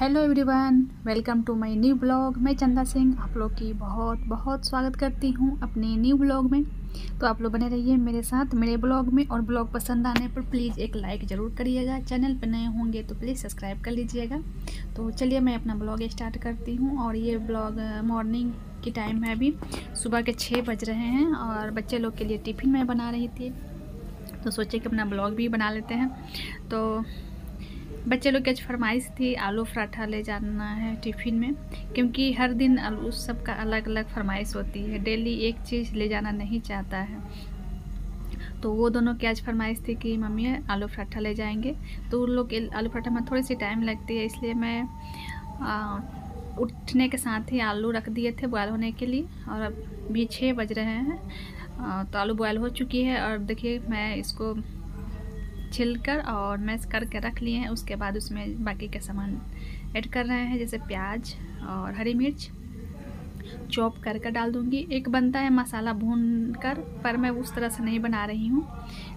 Hello everyone, welcome to my new blog. मैं चंदा सिंह आप लोग की बहुत बहुत स्वागत करती हूँ अपने न्यू ब्लॉग में। तो आप लोग बने रहिए मेरे साथ मेरे ब्लॉग में, और ब्लॉग पसंद आने पर प्लीज़ एक लाइक ज़रूर करिएगा। चैनल पर नए होंगे तो प्लीज़ सब्सक्राइब कर लीजिएगा। तो चलिए मैं अपना ब्लॉग स्टार्ट करती हूँ। और ये ब्लॉग मॉर्निंग की टाइम है, अभी सुबह के 6 बज रहे हैं और बच्चे लोग के लिए टिफ़िन मैं बना रही थी, तो सोचे कि अपना ब्लॉग भी बना लेते हैं। तो बच्चे लोग की आज फरमाइश थी आलू पराठा ले जाना है टिफ़िन में, क्योंकि हर दिन आलू सबका अलग अलग फरमाइश होती है, डेली एक चीज़ ले जाना नहीं चाहता है। तो वो दोनों की आज फरमाइश थी कि मम्मी आलू पराठा ले जाएंगे। तो उन लोग आलू पराठा में थोड़ी सी टाइम लगती है, इसलिए मैं उठने के साथ ही आलू रख दिए थे बॉयल होने के लिए। और अब भी 6 बज रहे हैं, तो आलू बॉयल हो चुकी है। और देखिए मैं इसको छिलकर और मैश करके रख लिए हैं। उसके बाद उसमें बाकी के सामान ऐड कर रहे हैं, जैसे प्याज और हरी मिर्च चॉप करके डाल दूंगी। एक बनता है मसाला भूनकर, पर मैं उस तरह से नहीं बना रही हूँ,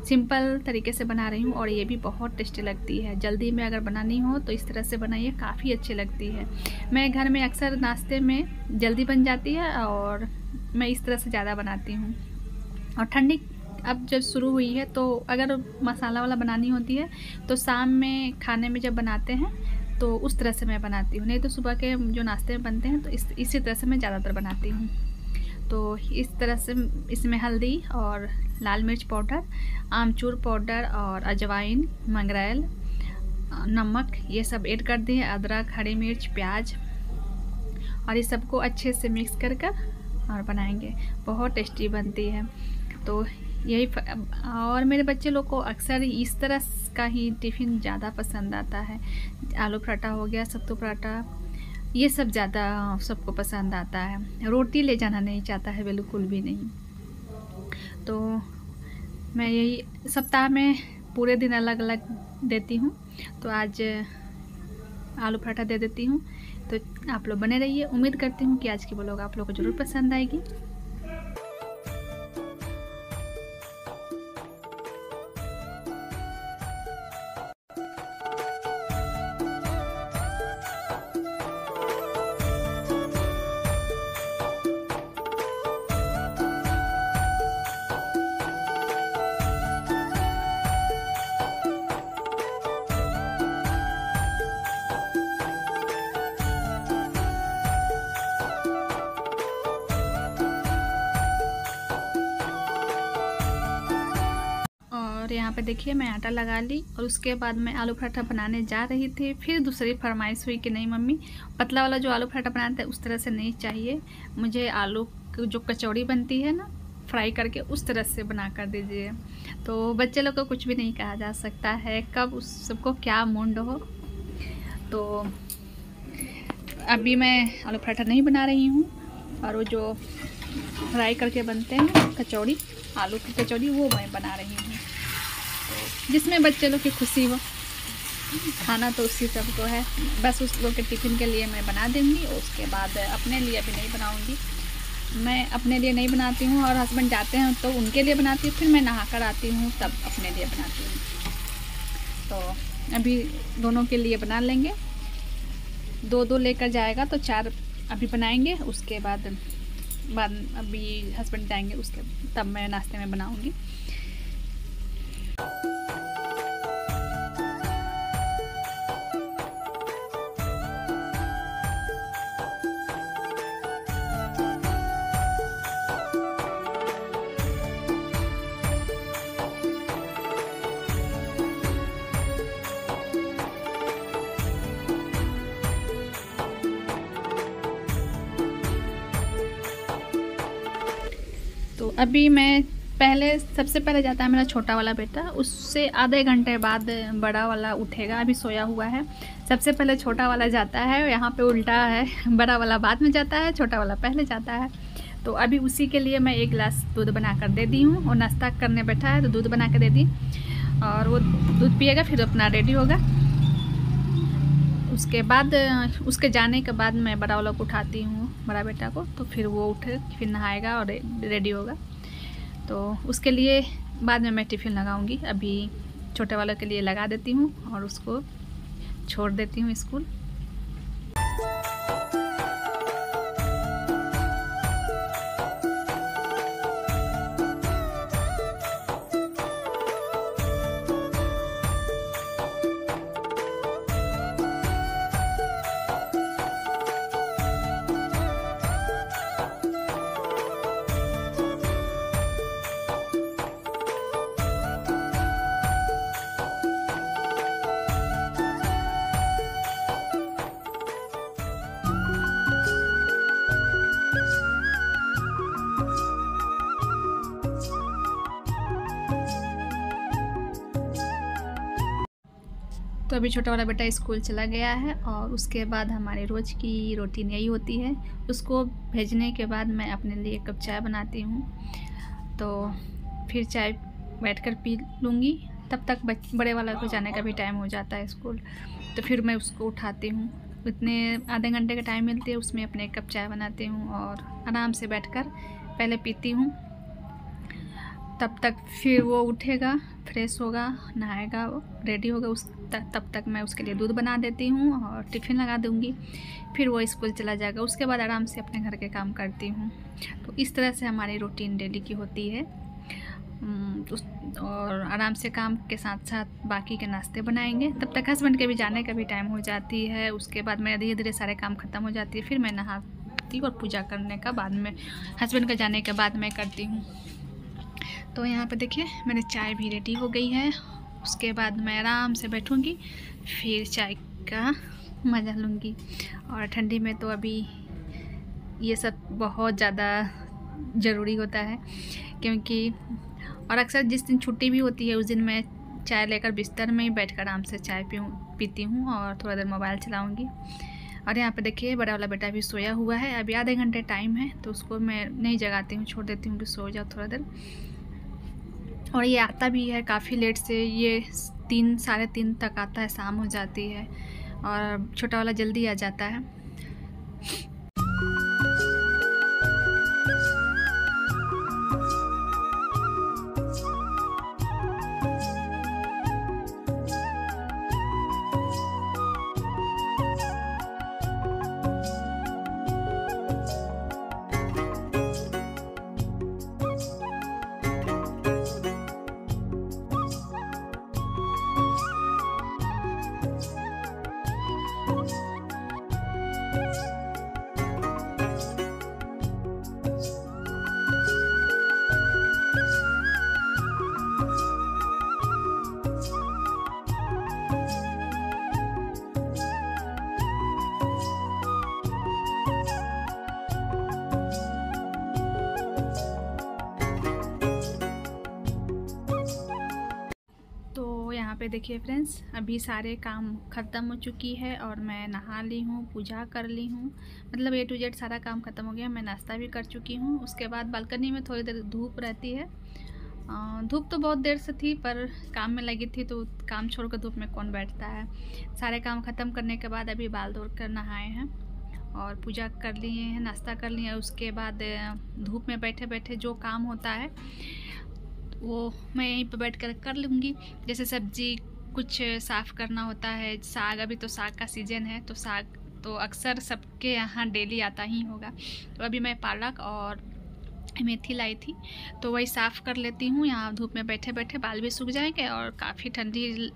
सिंपल तरीके से बना रही हूँ। और ये भी बहुत टेस्टी लगती है। जल्दी में अगर बनानी हो तो इस तरह से बनाइए, काफ़ी अच्छी लगती है। मैं घर में अक्सर नाश्ते में जल्दी बन जाती है और मैं इस तरह से ज़्यादा बनाती हूँ। और ठंडी अब जब शुरू हुई है, तो अगर मसाला वाला बनानी होती है तो शाम में खाने में जब बनाते हैं तो उस तरह से मैं बनाती हूँ, नहीं तो सुबह के जो नाश्ते में बनते हैं तो इसी तरह से मैं ज़्यादातर बनाती हूँ। तो इस तरह से इसमें हल्दी और लाल मिर्च पाउडर, आमचूर पाउडर और अजवाइन, मंगरेल, नमक, ये सब ऐड कर दिए, अदरक, हरी मिर्च, प्याज, और इस सबको अच्छे से मिक्स कर और बनाएंगे। बहुत टेस्टी बनती है। तो यही और मेरे बच्चे लोग को अक्सर इस तरह का ही टिफ़िन ज़्यादा पसंद आता है। आलू पराठा हो गया, सत्तू पराठा, ये सब ज़्यादा सबको पसंद आता है। रोटी ले जाना नहीं चाहता है, बिल्कुल भी नहीं। तो मैं यही सप्ताह में पूरे दिन अलग अलग देती हूँ। तो आज आलू पराठा दे देती हूँ। तो आप लोग बने रहिए, उम्मीद करती हूँ कि आज की ब्लॉग आप लोग को ज़रूर पसंद आएगी। और यहाँ पे देखिए मैं आटा लगा ली, और उसके बाद मैं आलू पराठा बनाने जा रही थी। फिर दूसरी फरमाइश हुई कि नहीं मम्मी, पतला वाला जो आलू पराठा बनाते हैं उस तरह से नहीं चाहिए, मुझे आलू की जो कचौड़ी बनती है ना फ्राई करके, उस तरह से बना कर दीजिए। तो बच्चे लोग को कुछ भी नहीं कहा जा सकता है, कब उस सबको क्या मूड हो। तो अभी मैं आलू पराठा नहीं बना रही हूँ, और वो जो फ्राई करके बनते हैं कचौड़ी, आलू की कचौड़ी, वो मैं बना रही हूँ। तो जिसमें बच्चे लोग की खुशी हो, खाना तो उसी सबको है। बस उस लोग के टिफ़िन के लिए मैं बना दूँगी, और उसके बाद अपने लिए अभी नहीं बनाऊँगी। मैं अपने लिए नहीं बनाती हूँ, और हस्बैंड जाते हैं तो उनके लिए बनाती हूँ, फिर मैं नहा कर आती हूँ तब अपने लिए बनाती हूँ। तो अभी दोनों के लिए बना लेंगे, 2-2 लेकर जाएगा तो 4 अभी बनाएंगे। उसके बाद अभी हस्बैंड जाएंगे, उसके तब मैं नाश्ते में बनाऊँगी। तो अभी मैं पहले सबसे पहले जाता है मेरा छोटा वाला बेटा, उससे आधे घंटे बाद बड़ा वाला उठेगा, अभी सोया हुआ है। सबसे पहले छोटा वाला जाता है, यहाँ पे उल्टा है, बड़ा वाला बाद में जाता है, छोटा वाला पहले जाता है। तो अभी उसी के लिए मैं 1 गिलास दूध बना कर दे दी हूँ, और नाश्ता करने बैठा है तो दूध बना के दे दी, और वो दूध पिएगा फिर अपना रेडी होगा। उसके बाद उसके जाने के बाद मैं बड़ा वाला को उठाती हूँ, बड़ा बेटा को, तो फिर वो उठ फिर नहाएगा और रेडी होगा। तो उसके लिए बाद में मैं टिफ़िन लगाऊंगी, अभी छोटे वाले के लिए लगा देती हूँ और उसको छोड़ देती हूँ स्कूल। तो अभी छोटा वाला बेटा स्कूल चला गया है, और उसके बाद हमारी रोज़ की रूटीन यही होती है। उसको भेजने के बाद मैं अपने लिए 1 कप चाय बनाती हूँ, तो फिर चाय बैठकर पी लूँगी। तब तक बड़े वाला को जाने का भी टाइम हो जाता है स्कूल, तो फिर मैं उसको उठाती हूँ। इतने आधे घंटे का टाइम मिलती है, उसमें अपने 1 कप चाय बनाती हूँ और आराम से बैठकर पहले पीती हूँ। तब तक फिर वो उठेगा, फ्रेश होगा, नहाएगा, रेडी होगा, तब तक मैं उसके लिए दूध बना देती हूँ और टिफ़िन लगा दूँगी। फिर वो स्कूल चला जाएगा, उसके बाद आराम से अपने घर के काम करती हूँ। तो इस तरह से हमारी रूटीन डेली की होती है। और आराम से काम के साथ साथ बाकी के नाश्ते बनाएंगे। तब तक हस्बैंड के भी जाने का भी टाइम हो जाती है, उसके बाद मेरा धीरे धीरे सारे काम ख़त्म हो जाती है। फिर मैं नहाती और पूजा करने का बाद में, हस्बैंड का जाने के बाद मैं करती हूँ। तो यहाँ पे देखिए मेरी चाय भी रेडी हो गई है। उसके बाद मैं आराम से बैठूँगी, फिर चाय का मज़ा लूँगी। और ठंडी में तो अभी ये सब बहुत ज़्यादा ज़रूरी होता है, क्योंकि और अक्सर जिस दिन छुट्टी भी होती है उस दिन मैं चाय लेकर बिस्तर में ही बैठकर आराम से चाय पीती हूँ और थोड़ा देर मोबाइल चलाऊँगी। और यहाँ पे देखिए बड़ा वाला बेटा भी सोया हुआ है, अभी आधे घंटे टाइम है, तो उसको मैं नहीं जगाती हूँ, छोड़ देती हूँ कि सो जाओ थोड़ा देर। और ये आता भी है काफ़ी लेट से, ये 3 साढ़े 3 तक आता है, शाम हो जाती है, और छोटा वाला जल्दी आ जाता है। यहाँ पे देखिए फ्रेंड्स, अभी सारे काम ख़त्म हो चुकी है और मैं नहा ली हूँ, पूजा कर ली हूँ, मतलब A to Z सारा काम ख़त्म हो गया। मैं नाश्ता भी कर चुकी हूँ। उसके बाद बालकनी में थोड़ी देर धूप रहती है। धूप तो बहुत देर से थी, पर काम में लगी थी, तो काम छोड़ कर धूप में कौन बैठता है। सारे काम ख़त्म करने के बाद अभी बाल धो कर नहाए हैं और पूजा कर लिए हैं, नाश्ता कर लिए। उसके बाद धूप में बैठे बैठे जो काम होता है वो मैं यहीं पर बैठ कर लूँगी। जैसे सब्ज़ी कुछ साफ़ करना होता है, साग, अभी तो साग का सीज़न है, तो साग तो अक्सर सबके यहाँ डेली आता ही होगा। तो अभी मैं पालक और मेथी लाई थी, तो वही साफ़ कर लेती हूँ। यहाँ धूप में बैठे बैठे बाल भी सूख जाएंगे, और काफ़ी ठंडी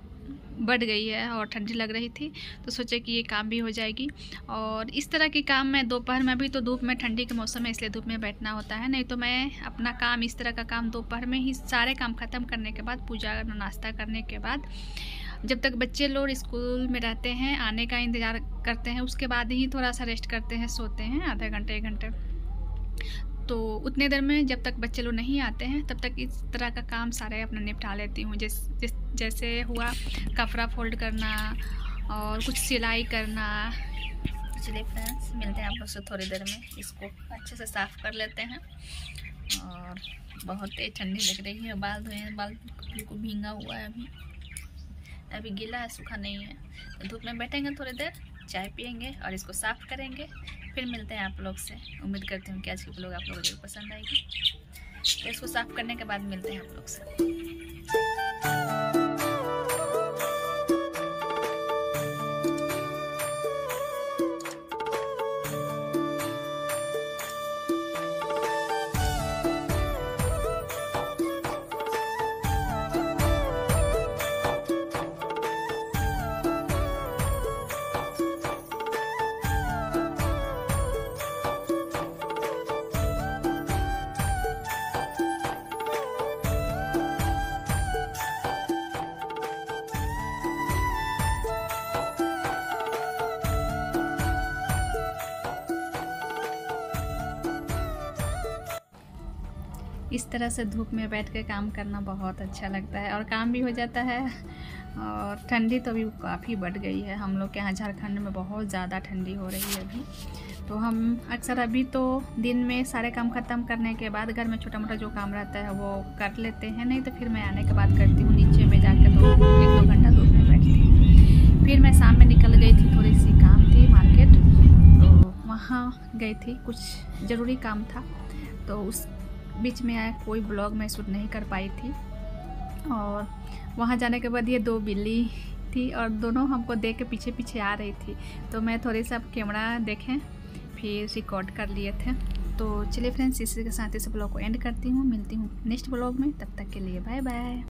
बढ़ गई है और ठंडी लग रही थी, तो सोचे कि ये काम भी हो जाएगी। और इस तरह के काम मैं दोपहर में, भी तो धूप में, ठंडी के मौसम में, इसलिए धूप में बैठना होता है। नहीं तो मैं अपना काम, इस तरह का काम दोपहर में ही सारे काम ख़त्म करने के बाद, पूजा नाश्ता करने के बाद, जब तक बच्चे लोग स्कूल में रहते हैं, आने का इंतज़ार करते हैं, उसके बाद ही थोड़ा सा रेस्ट करते हैं, सोते हैं आधा घंटे 1 घंटे। तो उतने देर में जब तक बच्चे लोग नहीं आते हैं तब तक इस तरह का काम सारे अपना निपटा लेती हूँ। जैसे हुआ कपड़ा फोल्ड करना और कुछ सिलाई करना। चलिए फ्रेंड्स, मिलते हैं आप लोग से थोड़ी देर में। इसको अच्छे से साफ़ कर लेते हैं। और बहुत तेज ठंडी लग रही है। बाल धोए हैं, बाल बिल्कुल भींगा हुआ है, अभी गीला है, सूखा नहीं है। तो धूप में बैठेंगे थोड़ी देर, चाय पियेंगे और इसको साफ़ करेंगे। फिर मिलते हैं आप लोग से। उम्मीद करती हूँ कि आज की ब्लॉग आप लोगों को पसंद आएगी। तो इसको साफ़ करने के बाद मिलते हैं आप लोग से। इस तरह से धूप में बैठ के काम करना बहुत अच्छा लगता है और काम भी हो जाता है। और ठंडी तो अभी काफ़ी बढ़ गई है। हम लोग के यहाँ झारखंड में बहुत ज़्यादा ठंडी हो रही है अभी। तो हम अक्सर अभी तो दिन में सारे काम ख़त्म करने के बाद घर में छोटा मोटा जो काम रहता है वो कर लेते हैं, नहीं तो फिर मैं आने के बाद करती हूँ। नीचे में जाकर तो 1-2 घंटा धूप में बैठती हूँ। फिर मैं शाम में निकल गई थी, थोड़ी सी काम थी मार्केट, तो वहाँ गई थी, कुछ ज़रूरी काम था। तो उस बीच में आया कोई ब्लॉग मैं शूट नहीं कर पाई थी। और वहाँ जाने के बाद ये 2 बिल्ली थी और दोनों हमको देख के पीछे पीछे आ रही थी। तो मैं थोड़ी सा कैमरा देखें फिर रिकॉर्ड कर लिए थे। तो चलिए फ्रेंड्स, इसी के साथ इस ब्लॉग को एंड करती हूँ। मिलती हूँ नेक्स्ट ब्लॉग में, तब तक के लिए बाय बाय।